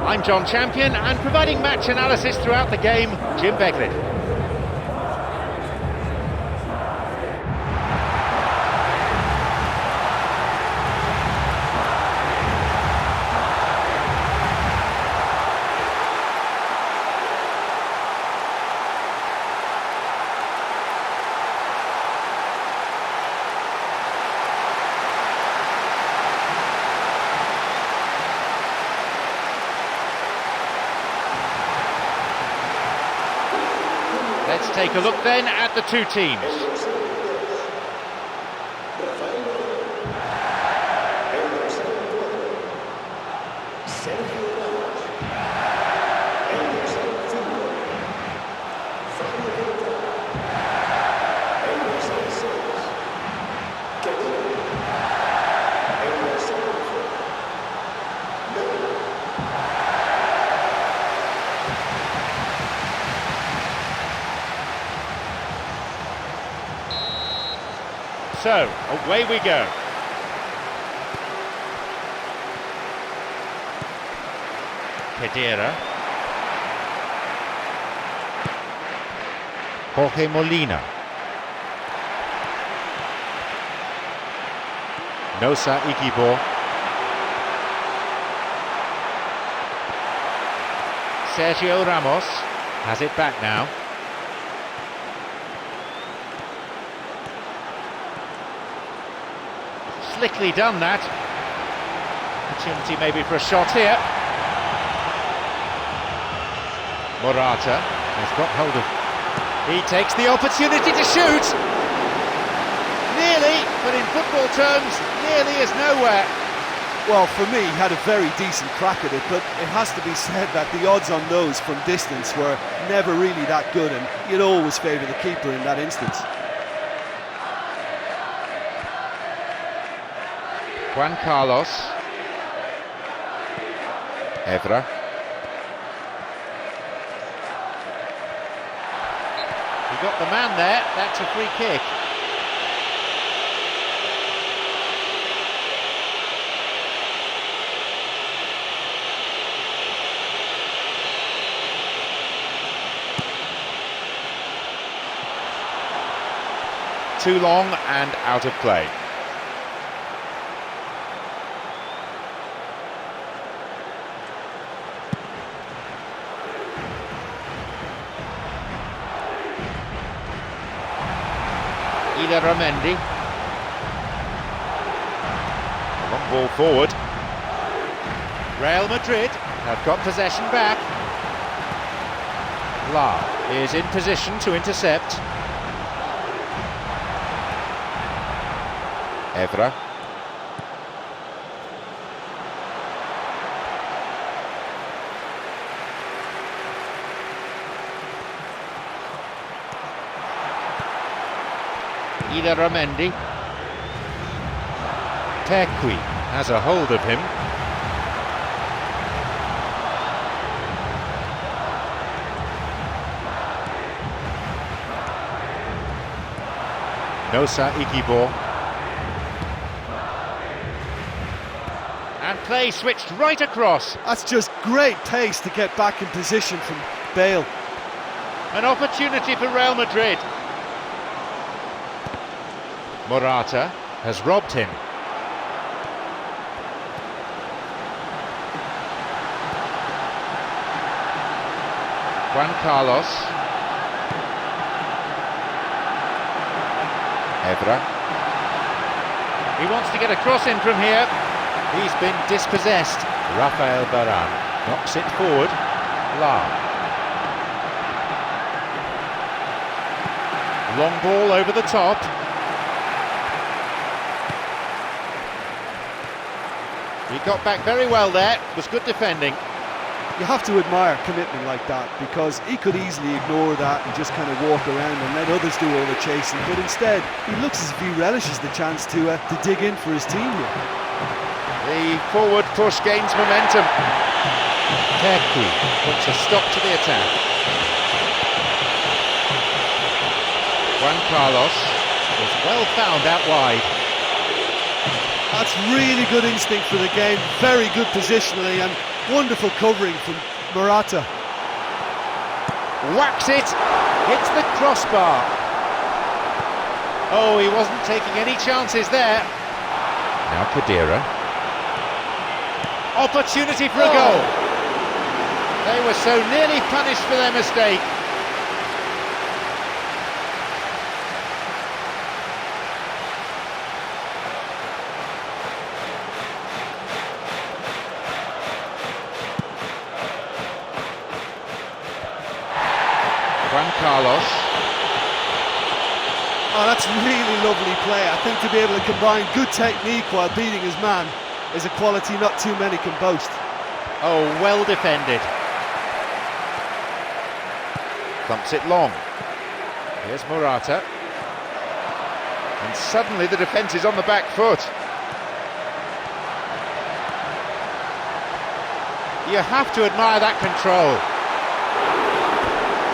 I'm John Champion, and providing match analysis throughout the game, Jim Beglin. Let's take a look then at the two teams. So, away we go. Pedera. Jorge Molina. Nosa Igibo. Sergio Ramos has it back now. Slickly done that. Opportunity maybe for a shot here. Morata has got hold of. He takes the opportunity to shoot. Nearly, but in football terms, nearly is nowhere. Well, for me, he had a very decent crack at it, but it has to be said that the odds on those from distance were never really that good, and you'd always favour the keeper in that instance. Juan Carlos. Evra. He got the man there, that's a free kick. Too long and out of play. Ramendi. Long ball forward. Real Madrid have got possession back. La is in position to intercept. Evra. Ramendi. Tequi has a hold of him. Nosa Igibo. And play switched right across. That's just great pace to get back in position from Bale. An opportunity for Real Madrid. Morata has robbed him. Juan Carlos. Evra. He wants to get a cross in from here. He's been dispossessed. Rafael Varane knocks it forward. La. Long ball over the top. He got back very well there, it was good defending. You have to admire commitment like that, because he could easily ignore that and just kind of walk around and let others do all the chasing, but instead he looks as if he relishes the chance to dig in for his team here. The forward push gains momentum. Tequi puts a stop to the attack. Juan Carlos was well found out wide. That's really good instinct for the game, very good positionally, and Wonderful covering from Morata. Whacks it, hits the crossbar. Oh, he wasn't taking any chances there. Now Khedira. Opportunity for a goal. They were so nearly punished for their mistake. Juan Carlos. Oh, that's really lovely play. I think to be able to combine good technique while beating his man is a quality not too many can boast. Oh, well defended. Thumps it long. Here's Morata. And suddenly the defence is on the back foot. You have to admire that control.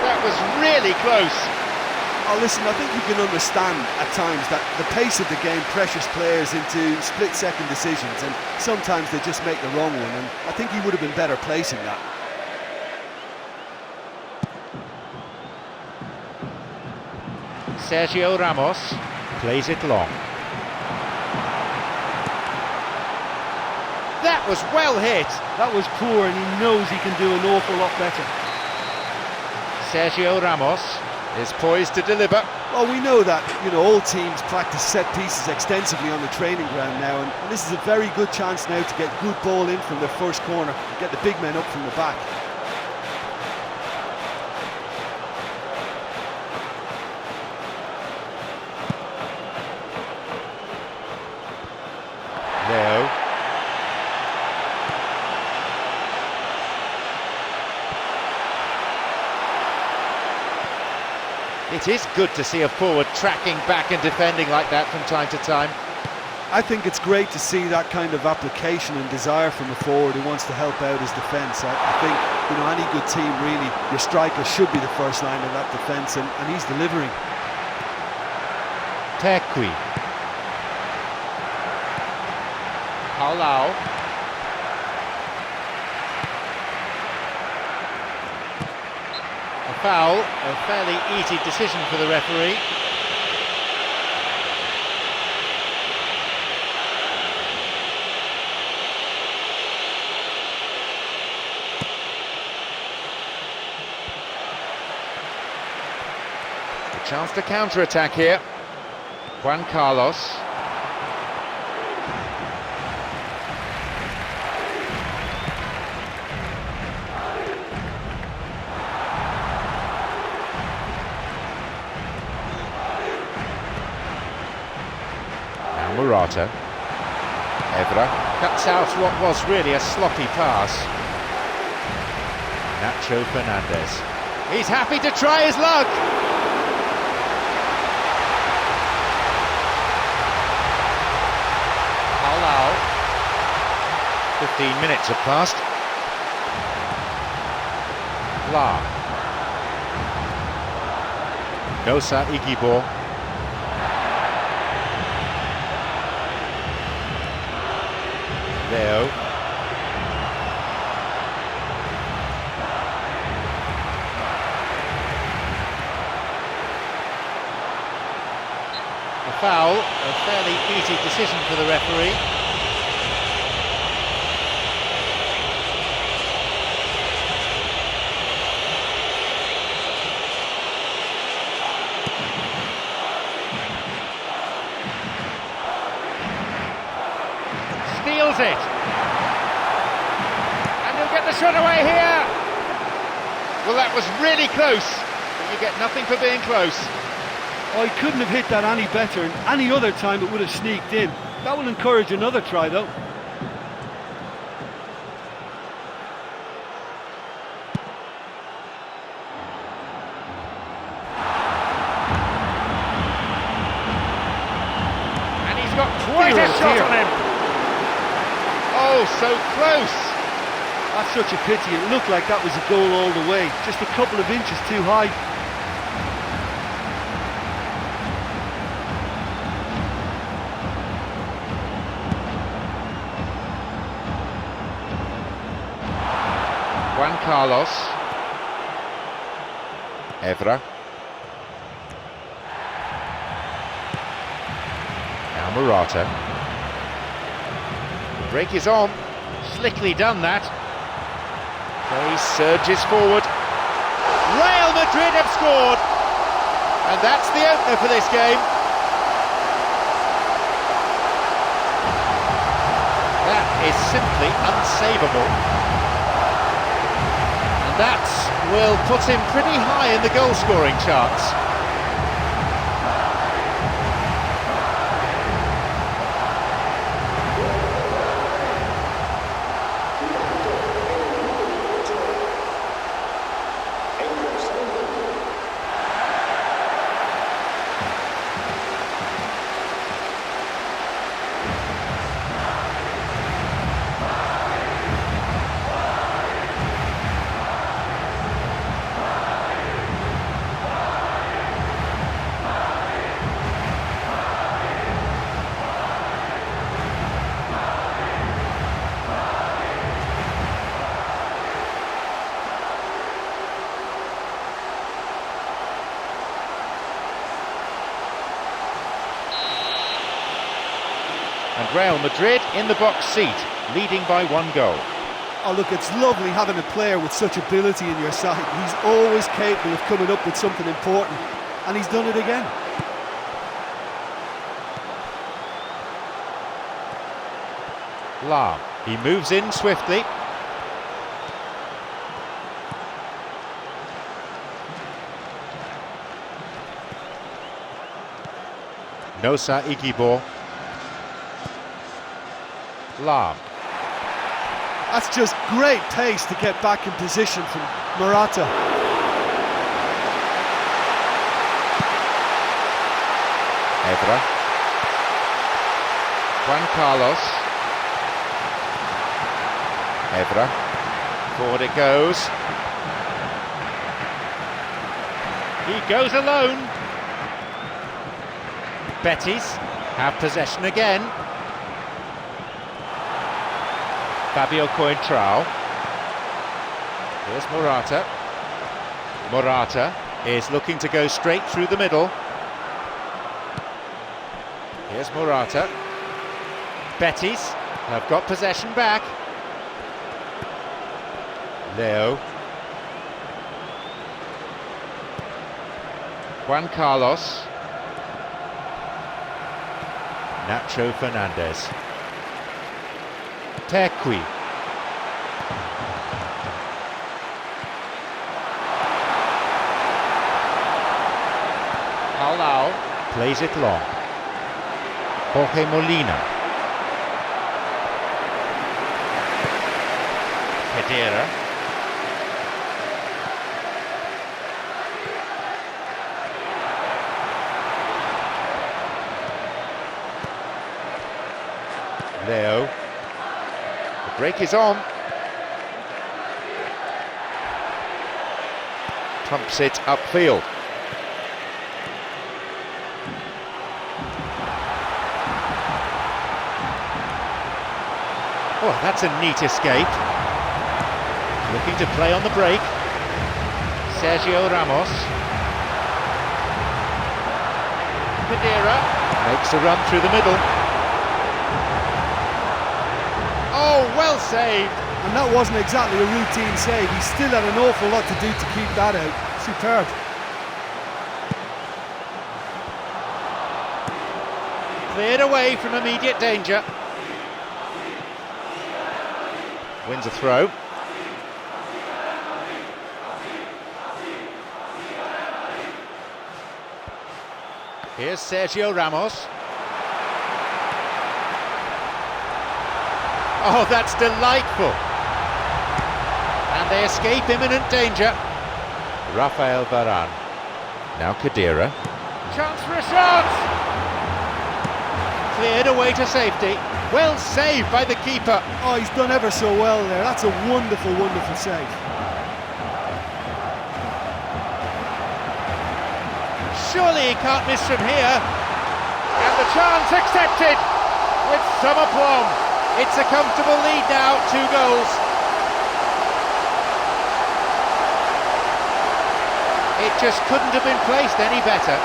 That was really close. Oh, listen, I think you can understand at times that the pace of the game pressures players into split-second decisions, and sometimes they just make the wrong one, and I think he would have been better placing that. Sergio Ramos plays it long. That was well hit. That was poor, and he knows he can do an awful lot better. Sergio Ramos is poised to deliver. Well, we know that, all teams practice set pieces extensively on the training ground now, and this is a very good chance now to get good ball in from the first corner and get the big men up from the back. Leo. It is good to see a forward tracking back and defending like that from time to time. I think it's great to see that kind of application and desire from a forward who wants to help out his defence. I think, any good team really, your striker should be the first line of that defence, and he's delivering. Tequi. Palau. A foul, a fairly easy decision for the referee. A chance to counter-attack here. Juan Carlos. Morata. Evra cuts out what was really a sloppy pass. Nacho Fernandez. He's happy to try his luck. Palau. 15 minutes have passed. La. Nosa Igibor. Leo. A foul, a fairly easy decision for the referee. Steals it. And he'll get the shot away here. Well, that was really close, but you get nothing for being close. Oh, he couldn't have hit that any better, and any other time it would have sneaked in. That will encourage another try, though. And he's got quite a shot on him. Oh, so close. That's such a pity. It looked like that was a goal all the way. Just a couple of inches too high. Juan Carlos. Evra. Now Morata. The break is on. Slickly done that. He surges forward. Real Madrid have scored. And that's the opener for this game. That is simply unsavable. And that will put him pretty high in the goal-scoring charts. And Real Madrid in the box seat, leading by 1 goal. Oh look, it's lovely having a player with such ability in your side. He's always capable of coming up with something important, and he's done it again. Lam, he moves in swiftly. Nosa Igibor. Lam. That's just great pace to get back in position from Morata. Evra. Juan Carlos. Evra. Forward it goes. He goes alone. Betis have possession again. Fabio Coentrao. Here's Morata. Morata is looking to go straight through the middle. Here's Morata. Betis have got possession back. Leo. Juan Carlos. Nacho Fernandez. Tequi. Palau plays it long. Jorge Molina. Pedera. Leo. The break is on. Trumps it upfield. Oh, that's a neat escape. Looking to play on the break. Sergio Ramos. Pedera makes a run through the middle. Oh, well saved. And that wasn't exactly a routine save. He still had an awful lot to do to keep that out. Superb. Cleared away from immediate danger. Wins a throw. Here's Sergio Ramos. Oh, that's delightful. And they escape imminent danger. Rafael Varane. Now Khedira. Chance for a shot! Cleared away to safety. Well saved by the keeper. Oh, he's done ever so well there. That's a wonderful, wonderful save. Surely he can't miss from here. And the chance accepted with some aplomb. It's a comfortable lead now, 2 goals. It just couldn't have been placed any better.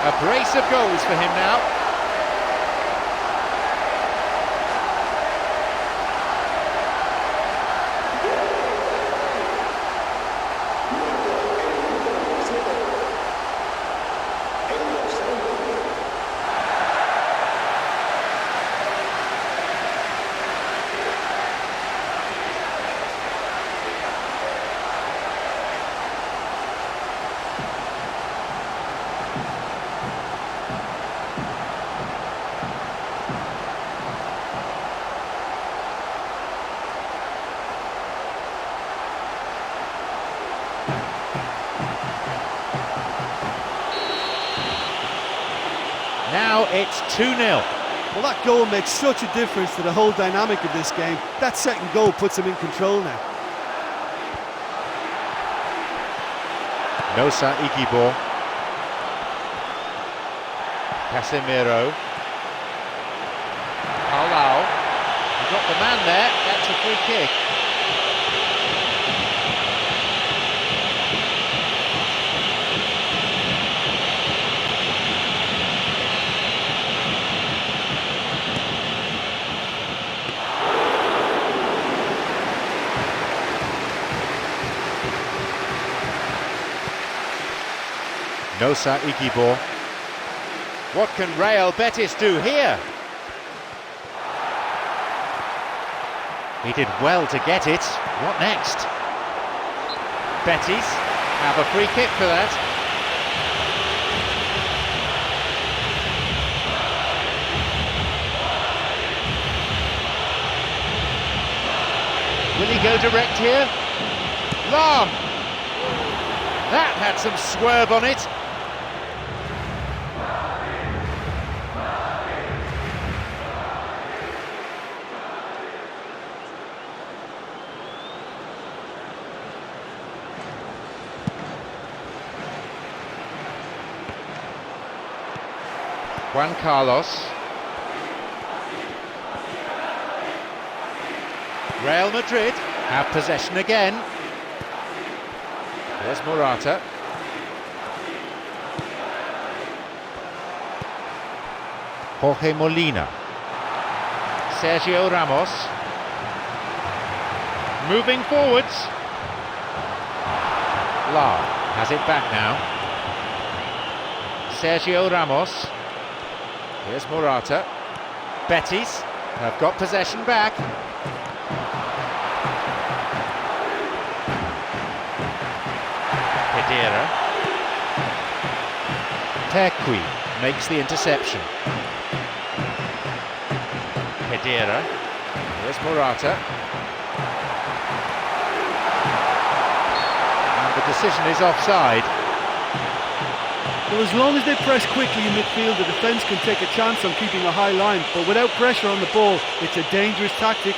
A brace of goals for him now. Now it's 2-0. Well, that goal makes such a difference to the whole dynamic of this game. That second goal puts him in control now. Nosa Igibo. Casemiro. Palau. He got the man there. That's a free kick. Nosa Igibo. What can Real Betis do here? He did well to get it. What next? Betis have a free kick for that. Will he go direct here? Long! That had some swerve on it. Juan Carlos. Real Madrid have possession again. There's Morata. Jorge Molina. Sergio Ramos. Moving forwards. La has it back now. Sergio Ramos. Here's Morata. Betis have got possession back. Pedera. Tequi makes the interception. Pedera. Here's Morata. And the decision is offside. Well, as long as they press quickly in midfield, the defence can take a chance on keeping a high line, but without pressure on the ball, it's a dangerous tactic.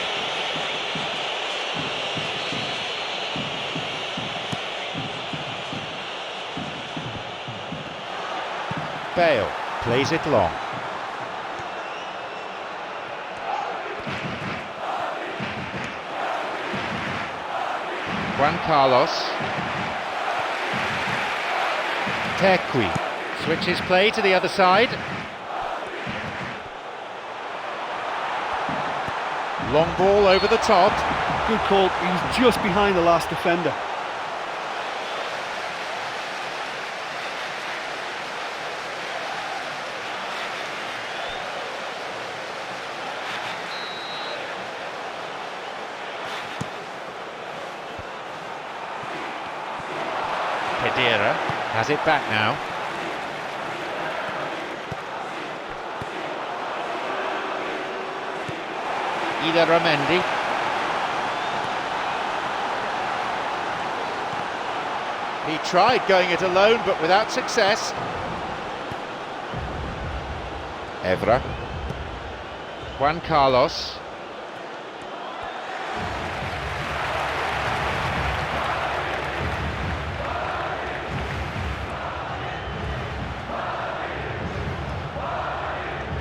Bale plays it long. Juan Carlos. Tequi switches play to the other side. Long ball over the top. Good call, he was just behind the last defender. Pedera has it back now. Ida Ramendi. He tried going it alone, but without success. Evra. Juan Carlos.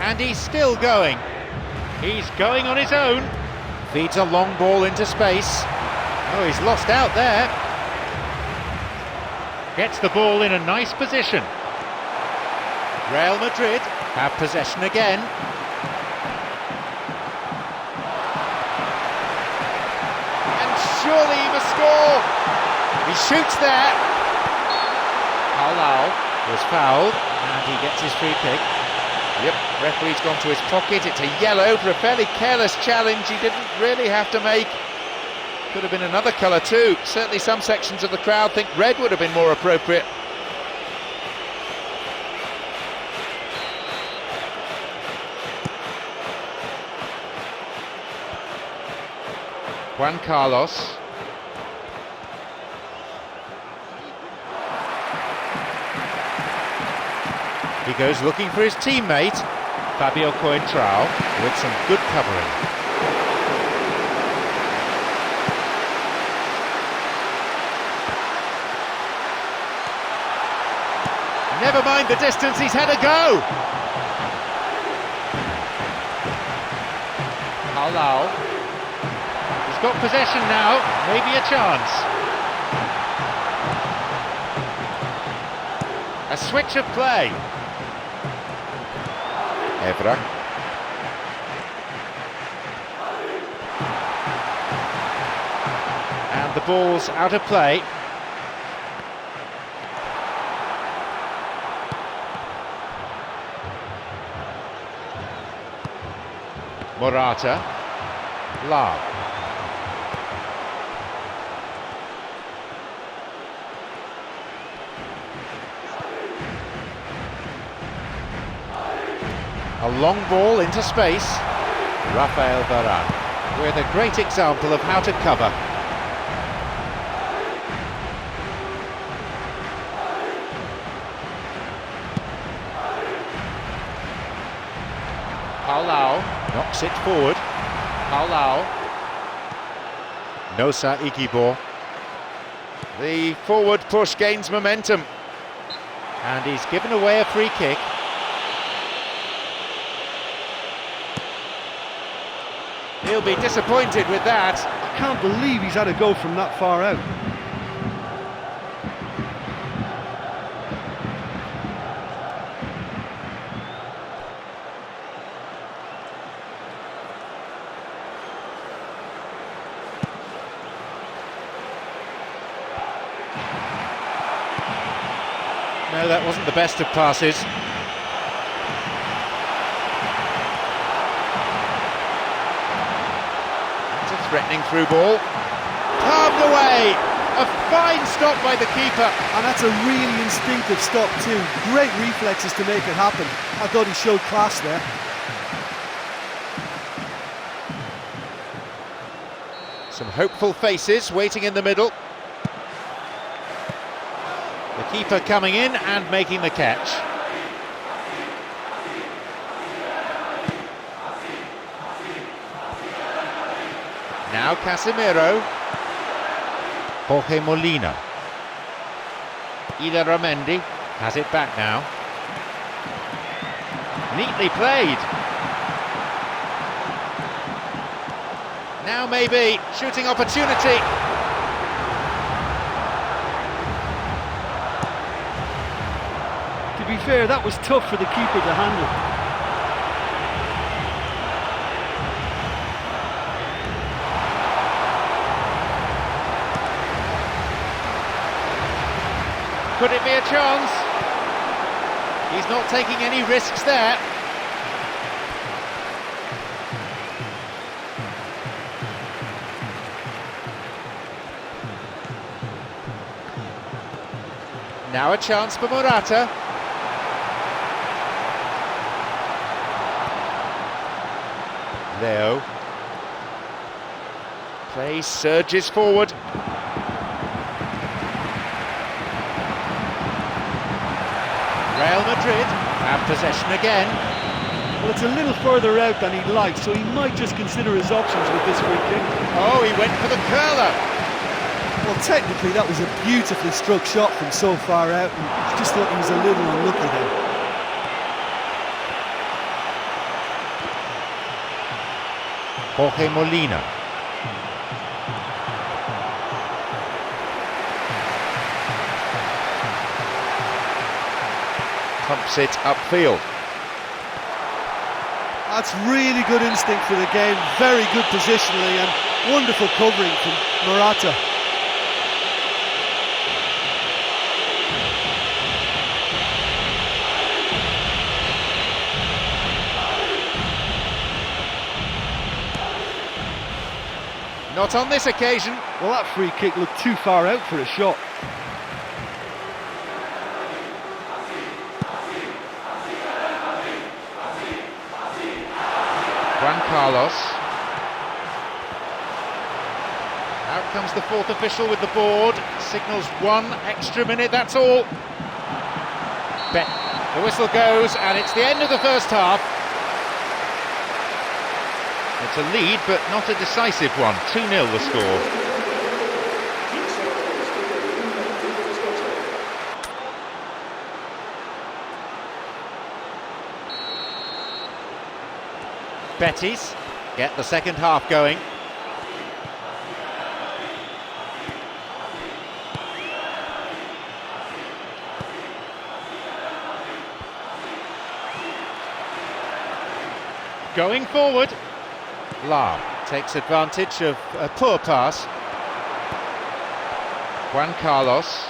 And he's still going. He's going on his own. Feeds a long ball into space. Oh, he's lost out there. Gets the ball in a nice position. Real Madrid have possession again. And surely he must score. He shoots there. Palau was fouled and he gets his free kick. Yep, referee's gone to his pocket. It's a yellow for a fairly careless challenge he didn't really have to make. Could have been another colour too. Certainly some sections of the crowd think red would have been more appropriate. Juan Carlos. He goes looking for his teammate, Fabio Coentrao, with some good covering. Never mind the distance, he's had a go! Palau. He's got possession now, maybe a chance. A switch of play. Evra. And the ball's out of play. Morata. Lau. A long ball into space. Rafael Varane with a great example of how to cover. Palau knocks it forward. Palau. Nosa Igibo. The forward push gains momentum. And he's given away a free kick. He'll be disappointed with that. I can't believe he's had a go from that far out. No, that wasn't the best of passes. Threatening through ball, palmed away, a fine stop by the keeper. And that's a really instinctive stop too, great reflexes to make it happen. I thought he showed class there. Some hopeful faces waiting in the middle. The keeper coming in and making the catch. Now Casemiro. Jorge Molina. Ida Ramendi has it back now. Neatly played. Now maybe shooting opportunity. To be fair, that was tough for the keeper to handle. Could it be a chance? He's not taking any risks there. Now a chance for Morata. Leo. Play surges forward. Real Madrid have possession again. Well, it's a little further out than he'd like, so he might just consider his options with this free kick. Oh, he went for the curler. Well, technically that was a beautifully struck shot from so far out, and I just thought he was a little unlucky there. Jorge Molina. pumps it upfield. That's really good instinct for the game, very good positionally and wonderful covering from Morata. Not on this occasion. Well, that free kick looked too far out for a shot. Juan Carlos. Out comes the fourth official with the board. Signals 1 extra minute, that's all. The whistle goes and it's the end of the first half. It's a lead, but not a decisive one. 2-0 the score. Betis get the second half going. Going forward. Lam takes advantage of a poor pass. Juan Carlos.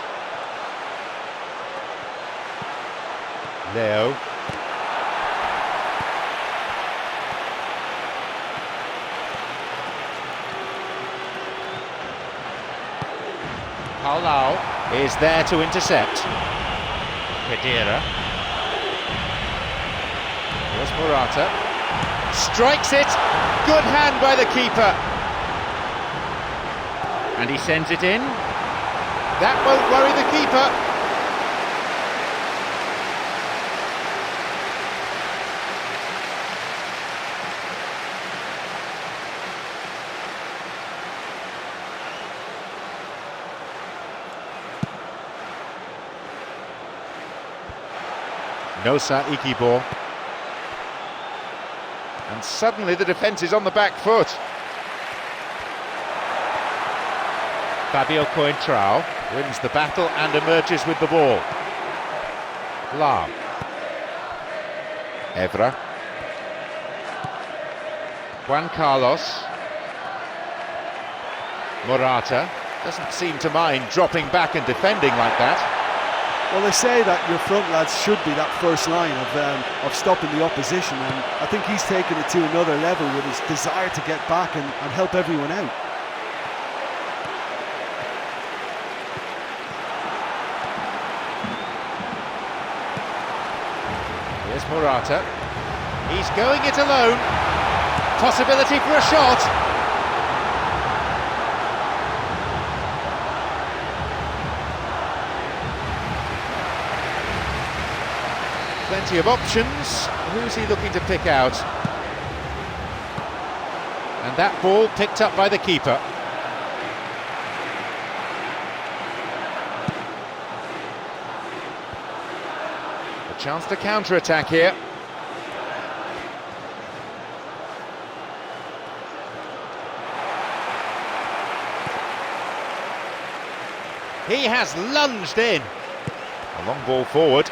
Leo. Palau is there to intercept. Pedera. Here's Morata. Strikes it. Good hand by the keeper. And he sends it in. That won't worry the keeper. Nosa Ikibo. And suddenly the defence is on the back foot. Fabio Coentrao wins the battle and emerges with the ball. Lam. Evra. Juan Carlos. Morata doesn't seem to mind dropping back and defending like that. Well, they say that your front lads should be that first line of stopping the opposition, and I think he's taken it to another level with his desire to get back and help everyone out. Here's Morata. He's going it alone. Possibility for a shot. Plenty of options. Who's he looking to pick out? And that ball picked up by the keeper. A chance to counter-attack here. He has lunged in. A long ball forward.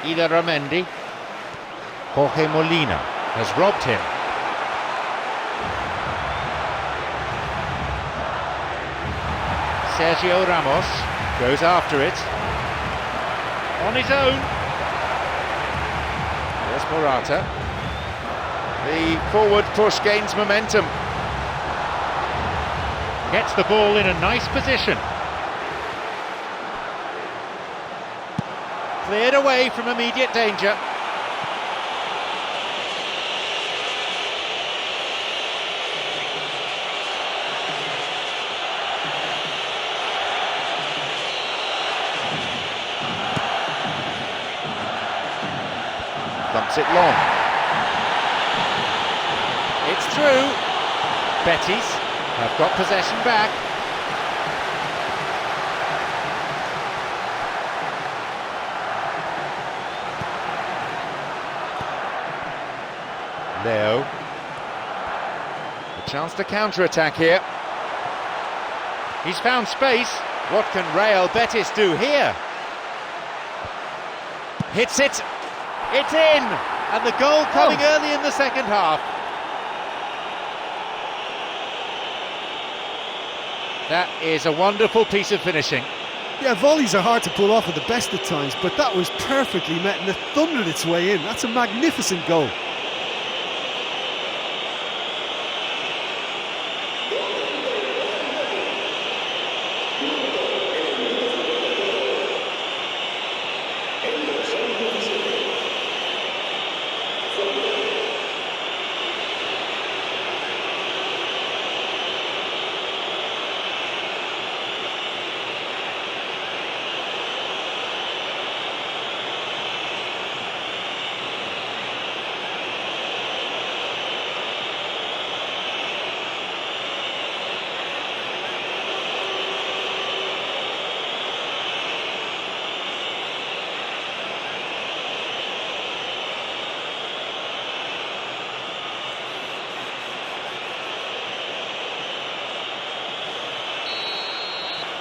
Ida Ramendi. Jorge Molina has robbed him. Sergio Ramos goes after it. On his own. Here's Morata. The forward push gains momentum. Gets the ball in a nice position. Cleared away from immediate danger. Thumps it long. It's through. Betis have got possession back. Leo. A chance to counter-attack here. He's found space. What can Real Betis do here? hits it, it's in! And the goal coming early in the second half. That is a wonderful piece of finishing. Yeah, volleys are hard to pull off at the best of times, but that was perfectly met and it thundered its way in. That's a magnificent goal.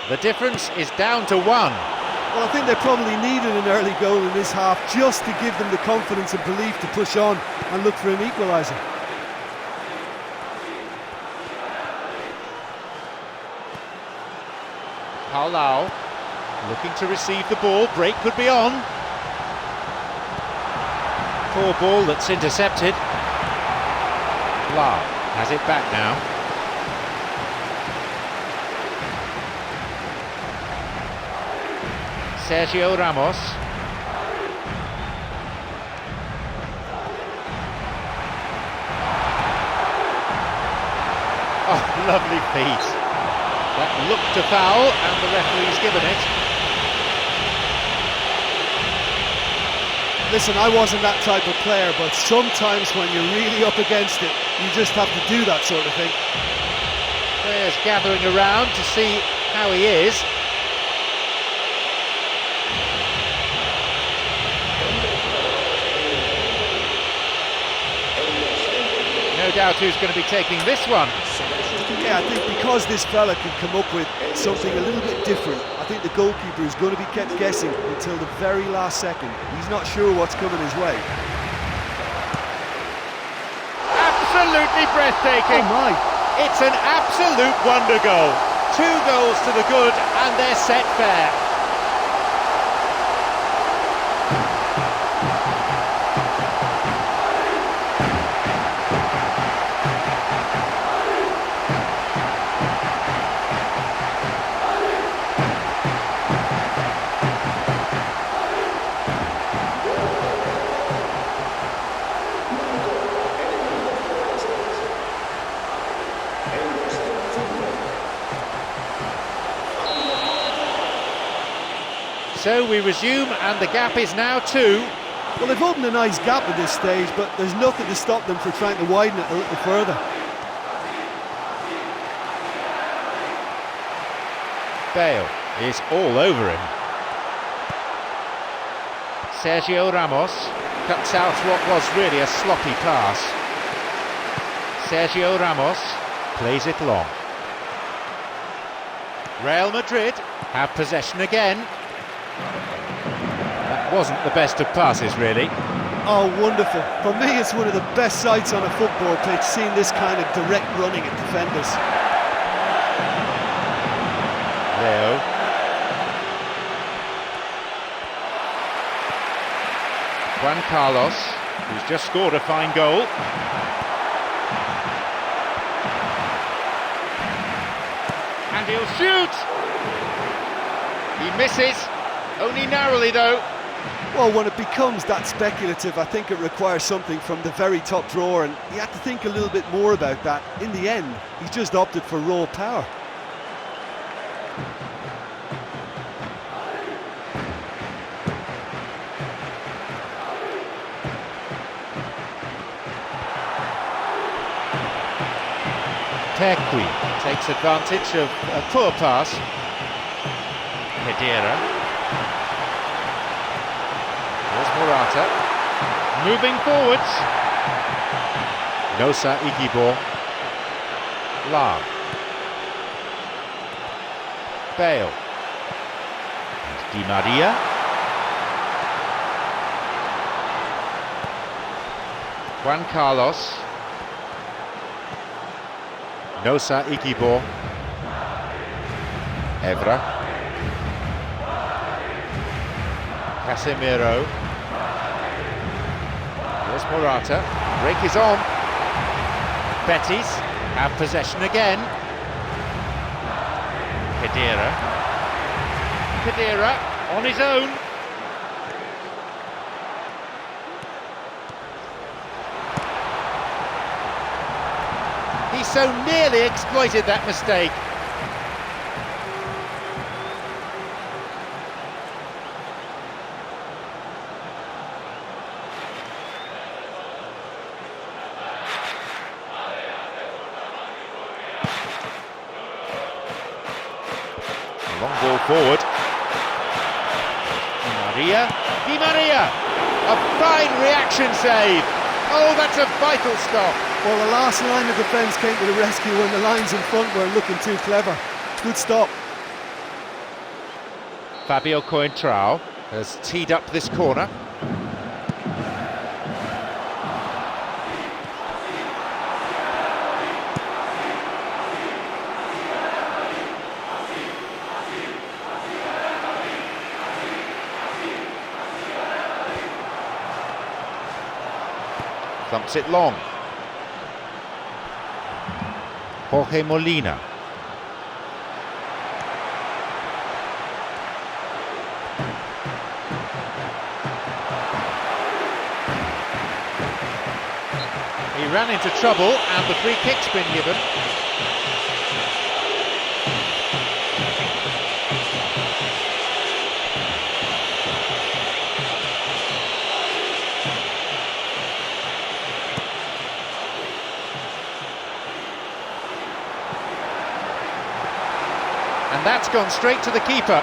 The difference is down to 1. Well, I think they probably needed an early goal in this half just to give them the confidence and belief to push on and look for an equaliser. Palau looking to receive the ball, break could be on. Poor ball that's intercepted. Lau has it back now. Sergio Ramos. Oh, lovely feet. That looked a foul and the referee's given it. Listen, I wasn't that type of player, but sometimes when you're really up against it, you just have to do that sort of thing. Players gathering around to see how he is. No doubt who's going to be taking this one. Yeah, I think because this fella can come up with something a little bit different, I think the goalkeeper is going to be kept guessing until the very last second. He's not sure what's coming his way. Absolutely breathtaking. Oh my! It's an absolute wonder goal. 2 goals to the good and they're set fair. So we resume and the gap is now 2. Well, they've opened a nice gap at this stage, but there's nothing to stop them from trying to widen it a little further. Bale is all over him. Sergio Ramos cuts out what was really a sloppy pass. Sergio Ramos plays it long. Real Madrid have possession again. That wasn't the best of passes, really. Oh, wonderful. For me, it's one of the best sights on a football pitch, seeing this kind of direct running at defenders. Leo. Juan Carlos, who's just scored a fine goal. And he'll shoot! He misses, only narrowly though. Well, when it becomes that speculative, I think it requires something from the very top drawer, and he had to think a little bit more about that. In the end, he's just opted for raw power. Tequi takes advantage of a poor pass. Hedera. Here's Morata. Moving forwards. Nosa Igibor. Lam. Bale. And Di Maria. Juan Carlos. Nosa Igibo. Evra. Casemiro. Here's Morata. Break is on. Betis have possession again. Khedira on his own. He so nearly exploited that mistake. Long ball forward. Di Maria, a fine reaction save. Oh, that's a vital stop. Well, the last line of defence came to the rescue when the lines in front weren't looking too clever. Good stop. Fabio Coentrao has teed up this corner. Thumps it long. Jorge Molina. He ran into trouble and the free kick's been given. And that's gone straight to the keeper.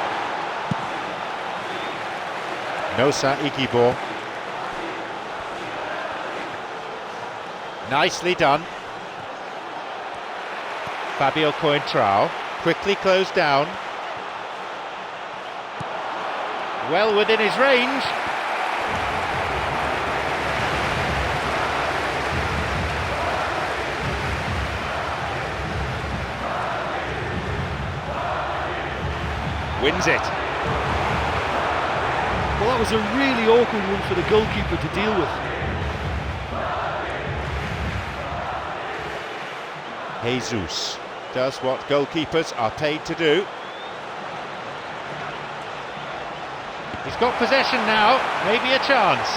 Nosa Igibo. Nicely done. Fabio Coentrao quickly closed down. Well within his range. Wins it. Well, that was a really awkward one for the goalkeeper to deal with. Jesus does what goalkeepers are paid to do. He's got possession now, maybe a chance.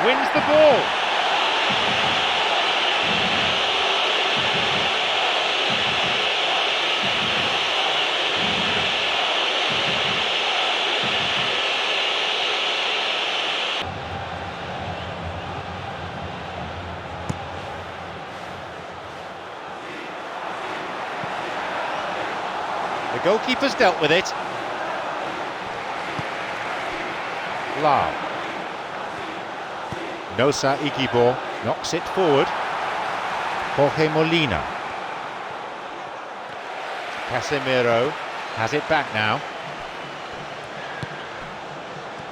Wins the ball. The goalkeeper's dealt with it. Lau. Nosa Igibo knocks it forward. Jorge Molina. Casemiro has it back now.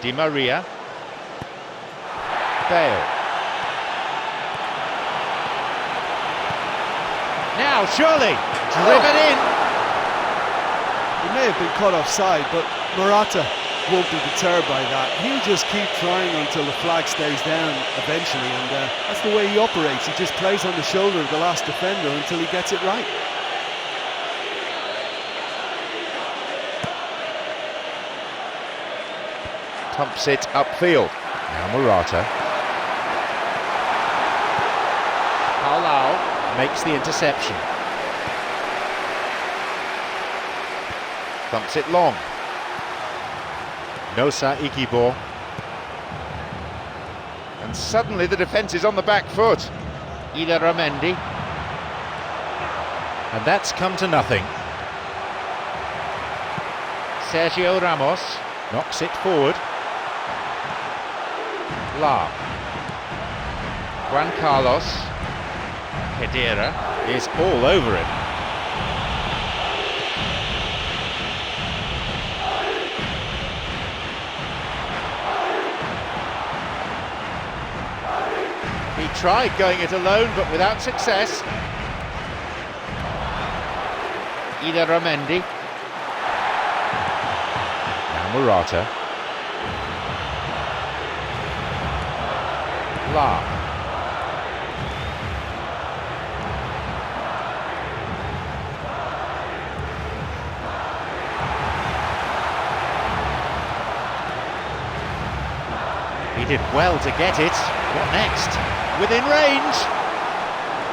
Di Maria. Bale. Now, surely, driven in. He may have been caught offside, but Morata won't be deterred by that. He'll just keep trying until the flag stays down eventually, and that's the way he operates. He just plays on the shoulder of the last defender until he gets it right. Pumps it upfield. Now Morata. Palau makes the interception. Thumps it long. Nosa Igibo. And suddenly the defence is on the back foot. Ramendi. And that's come to nothing. Sergio Ramos knocks it forward. Lau. Juan Carlos. Khedira is all over it. tried going it alone, but without success. Ramendi. Now Morata. La. He did well to get it. What next? Within range.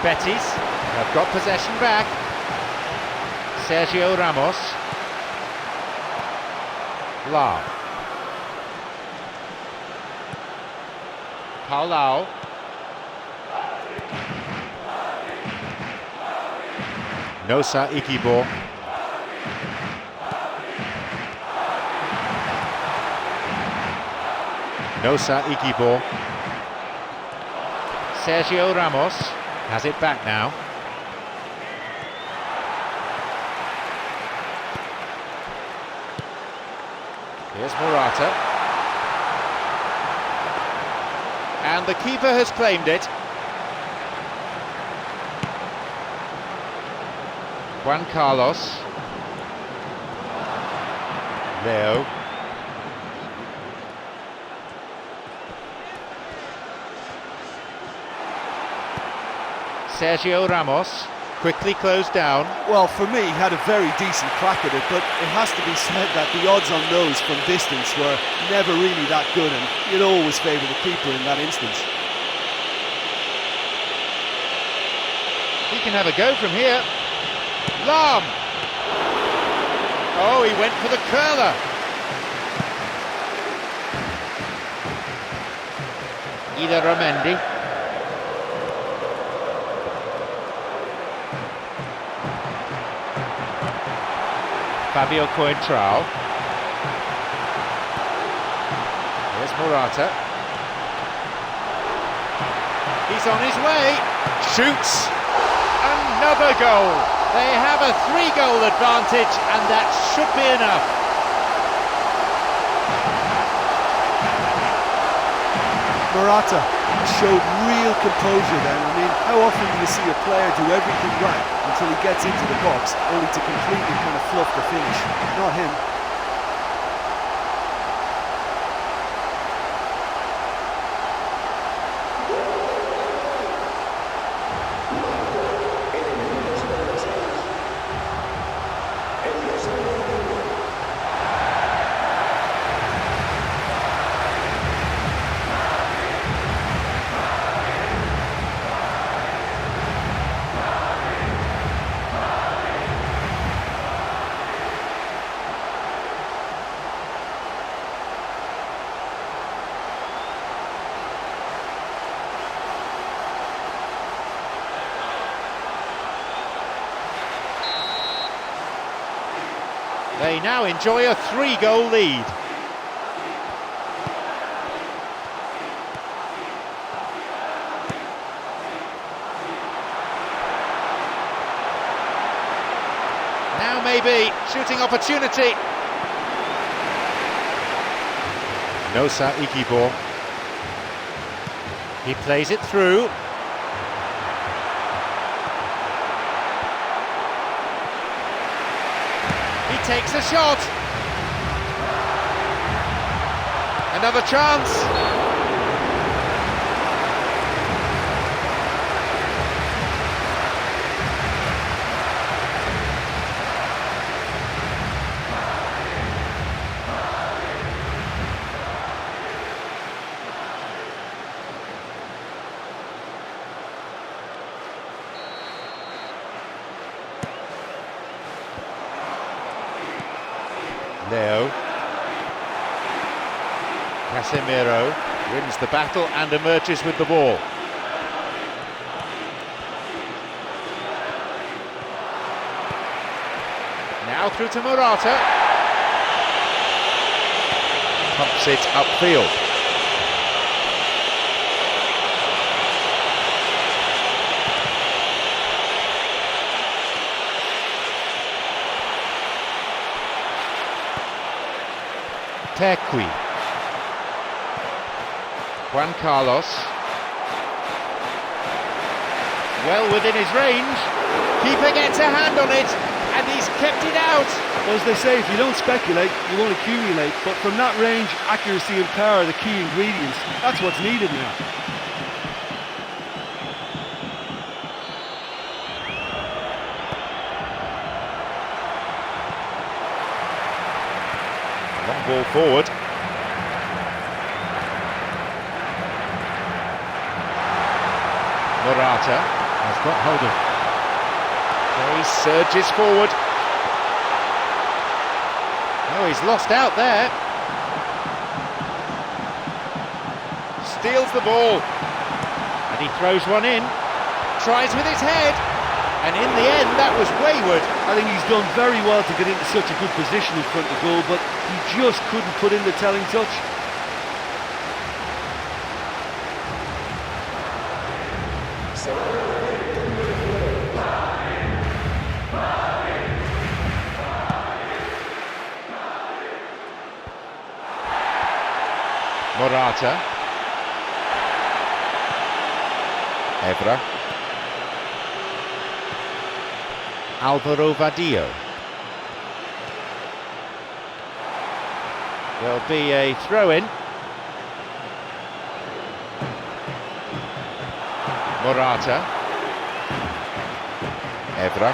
Betis have got possession back. Sergio Ramos. La. Paulao. Nosa Ikibo. Nosa Ikibo. Sergio Ramos has it back now. Here's Morata. And the keeper has claimed it. Juan Carlos. Leo. Sergio Ramos, quickly closed down. Well, for me, he had a very decent crack at it, but it has to be said that the odds on those from distance were never really that good, and you'd always favour the keeper in that instance. He can have a go from here. Lam! Oh, he went for the curler. Ramendi. Fabio Coentrao. Here's Morata. He's on his way. Shoots. Another goal. They have a 3-goal advantage, and that should be enough. Morata showed real composure then. I mean, how often do you see a player do everything right until he gets into the box, only to completely kind of fluff the finish? Not him. They now enjoy a 3-goal lead. Now maybe shooting opportunity. Nosa Ikibo. He plays it through. Takes a shot. Another chance. Leo. Casemiro wins the battle and emerges with the ball. Now through to Morata. Pumps it upfield. Tequi. Juan Carlos. Well within his range. Keeper gets a hand on it, and he's kept it out. Well, as they say, if you don't speculate, you won't accumulate. But from that range, accuracy and power are the key ingredients. That's what's needed now. Long ball forward. Morata has got hold of. He surges forward. Oh, he's lost out there. Steals the ball. And he throws one in. Tries with his head. And in the end, that was wayward. I think he's done very well to get into such a good position in front of goal, but he just couldn't put in the telling touch. Morata. Evra. Alvaro Vadio. There'll be a throw-in. Morata. Evra.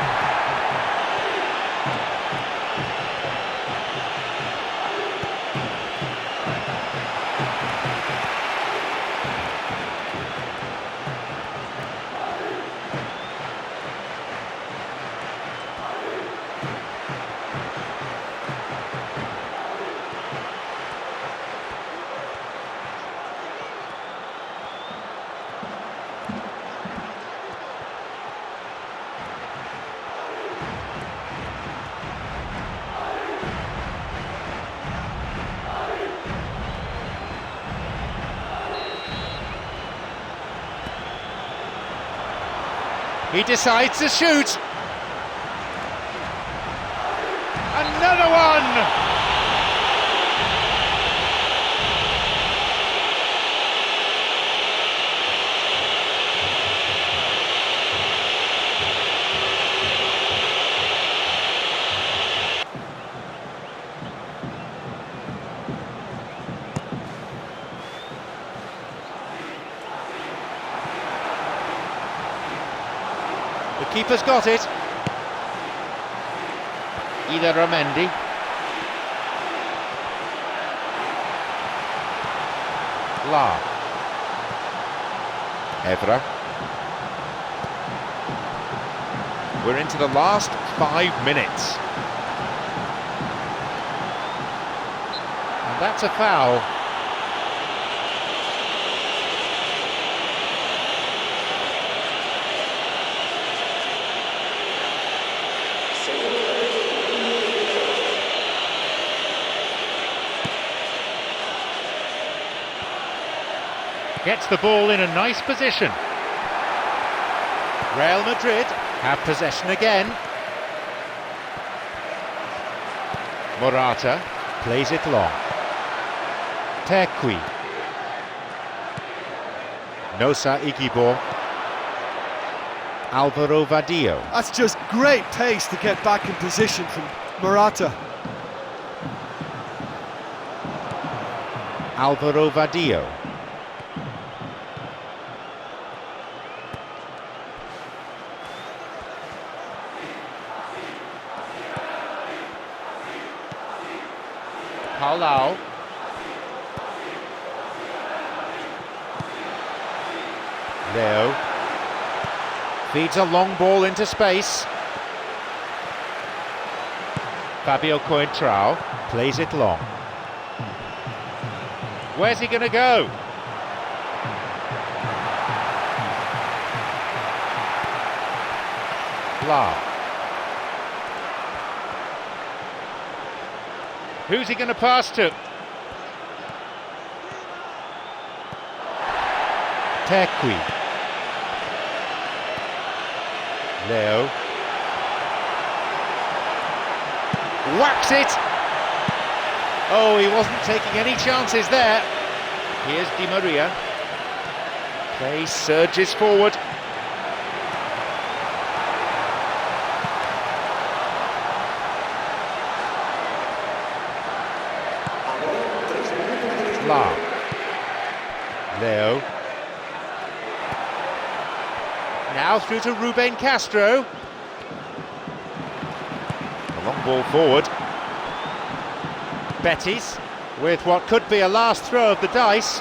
He decides to shoot. Another one! The keeper's got it. Ida Ramendi. La. Evra. We're into the last 5 minutes. And that's a foul. Gets the ball in a nice position. Real Madrid have possession again. Morata plays it long. Tequi. Nosa Igibo. Alvaro Vadio. That's just great pace to get back in position from Morata. Alvaro Vadio. Paulao. Leo feeds a long ball into space. Fabio Coentrao plays it long. Where's he going to go? Blah. Who's he going to pass to? Tequi. Leo. Whacks it! Oh, he wasn't taking any chances there. Here's Di Maria. Play surges forward. Now through to Ruben Castro. A long ball forward. Betis with what could be a last throw of the dice.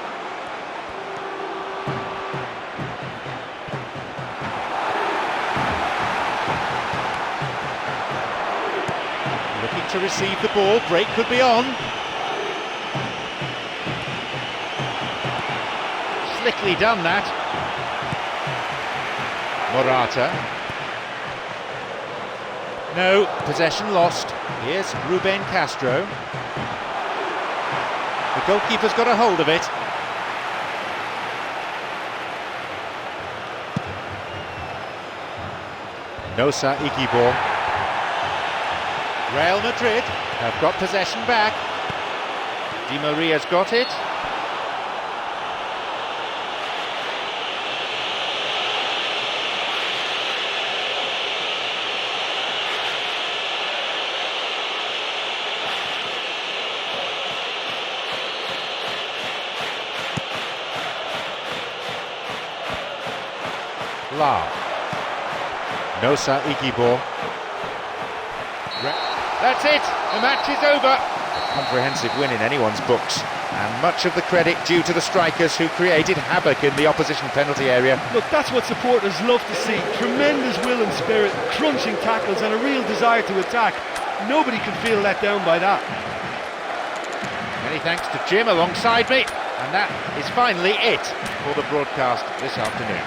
Looking to receive the ball, break could be on. Slickly done that. Morata. No, possession lost. Here's Ruben Castro. The goalkeeper's got a hold of it. Nosa Igibor. Real Madrid have got possession back. Di Maria's got it. Lau. Nosa Igibor. That's it! The match is over! Comprehensive win in anyone's books, and much of the credit due to the strikers who created havoc in the opposition penalty area. Look, that's what supporters love to see. Tremendous will and spirit, crunching tackles and a real desire to attack. Nobody can feel let down by that. Many thanks to Jim alongside me, and that is finally it for the broadcast this afternoon.